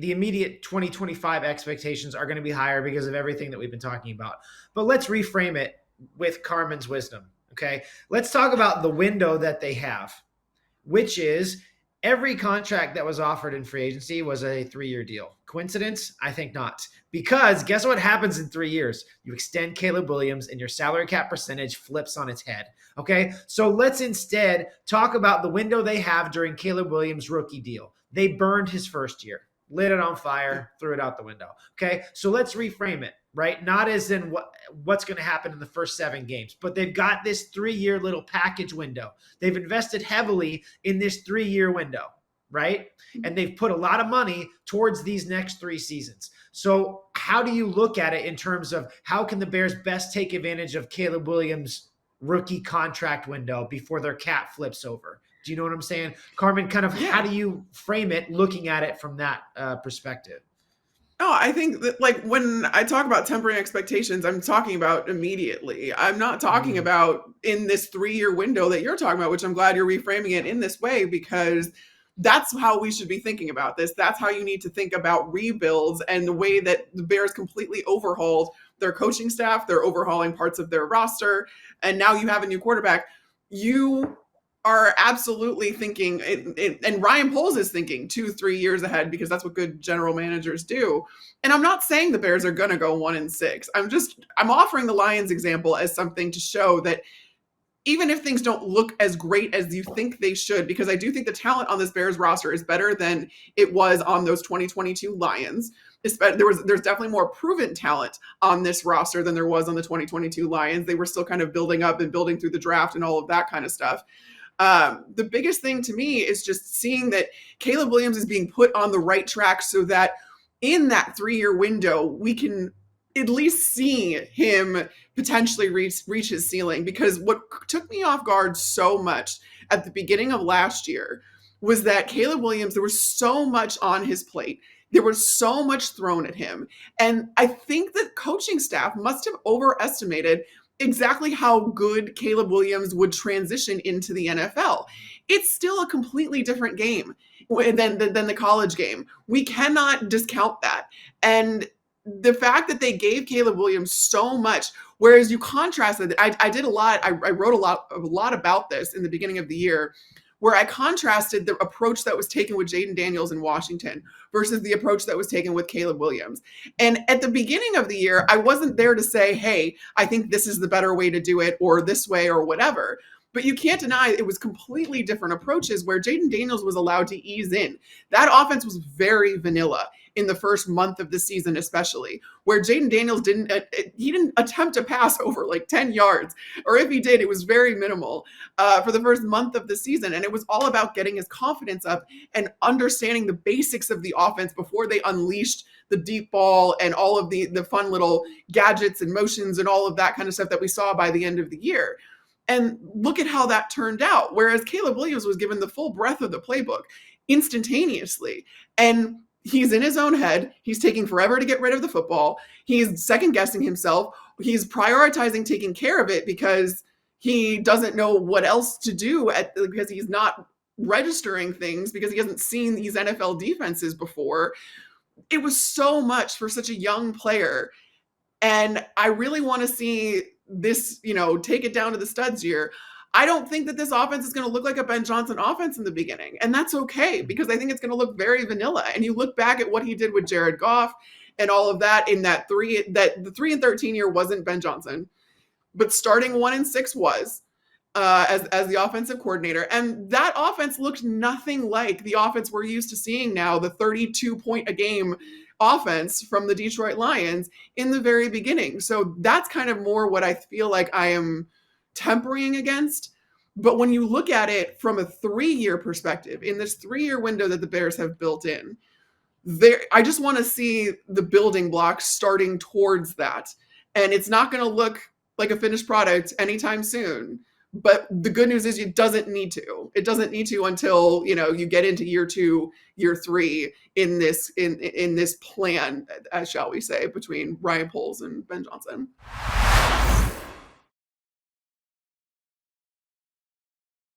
the immediate 2025 expectations are going to be higher because of everything that we've been talking about. But let's reframe it with Carmen's wisdom. Okay. Let's talk about the window that they have, which is every contract that was offered in free agency was a 3-year deal. Coincidence? I think not. Because guess what happens in 3 years? You extend Caleb Williams and your salary cap percentage flips on its head. Okay. So let's instead talk about the window they have during Caleb Williams' rookie deal. They burned his first year, lit it on fire, threw it out the window. Okay. So let's reframe it, right? Not as in what's going to happen in the first 7 games, but they've got this 3-year little package window. They've invested heavily in this 3-year window, right? And they've put a lot of money towards these next 3 seasons. So how do you look at it in terms of how can the Bears best take advantage of Caleb Williams' rookie contract window before their cap flips over? Do you know what I'm saying? Carmen, kind of how do you frame it looking at it from that perspective? Oh, I think that like when I talk about tempering expectations, I'm talking about immediately. I'm not talking about in this 3-year window that you're talking about, which I'm glad you're reframing it in this way, because that's how we should be thinking about this. That's how you need to think about rebuilds and the way that the Bears completely overhauled their coaching staff. They're overhauling parts of their roster. And now you have a new quarterback. You are absolutely thinking, and Ryan Poles is thinking 2-3 years ahead, because that's what good general managers do. And I'm not saying the Bears are going to go 1-6. I'm offering the Lions example as something to show that even if things don't look as great as you think they should, because I do think the talent on this Bears roster is better than it was on those 2022 Lions. There's definitely more proven talent on this roster than there was on the 2022 Lions. They were still kind of building up and building through the draft and all of that kind of stuff. The biggest thing to me is just seeing that Caleb Williams is being put on the right track so that in that 3-year window, we can at least see him potentially reach his ceiling. Because what took me off guard so much at the beginning of last year was that Caleb Williams, there was so much on his plate. There was so much thrown at him. And I think that coaching staff must have overestimated exactly how good Caleb Williams would transition into the NFL. It's still a completely different game than the college game. We cannot discount that. And the fact that they gave Caleb Williams so much, whereas you contrasted, I did a lot, I wrote a lot about this in the beginning of the year, where I contrasted the approach that was taken with Jaden Daniels in Washington versus the approach that was taken with Caleb Williams. And at the beginning of the year, I wasn't there to say, hey, I think this is the better way to do it, or this way, or whatever. But you can't deny it was completely different approaches where Jaden Daniels was allowed to ease in. That offense was very vanilla in the first month of the season, especially, where Jaden Daniels didn't attempt to pass over like 10 yards, or if he did, it was very minimal for the first month of the season. And it was all about getting his confidence up and understanding the basics of the offense before they unleashed the deep ball and all of the fun little gadgets and motions and all of that kind of stuff that we saw by the end of the year. And look at how that turned out. Whereas Caleb Williams was given the full breadth of the playbook instantaneously. And he's in his own head. He's taking forever to get rid of the football. He's second guessing himself. He's prioritizing taking care of it because he doesn't know what else to do because he's not registering things because he hasn't seen these NFL defenses before. It was so much for such a young player. And I really want to see this, take it down to the studs year. I don't think that this offense is going to look like a Ben Johnson offense in the beginning. And that's okay, because I think it's going to look very vanilla. And you look back at what he did with Jared Goff and all of that in the 3-13 year wasn't Ben Johnson, but starting 1-6 was as the offensive coordinator. And that offense looked nothing like the offense we're used to seeing now, the 32 point a game offense from the Detroit Lions in the very beginning. So that's kind of more what I feel like I am tempering against. But when you look at it from a 3-year perspective, in this 3-year window that the Bears have built in, I just want to see the building blocks starting towards that. And it's not going to look like a finished product anytime soon. But the good news is it doesn't need to. It doesn't need to until, you get into year 2, year 3 in this plan, as shall we say, between Ryan Poles and Ben Johnson.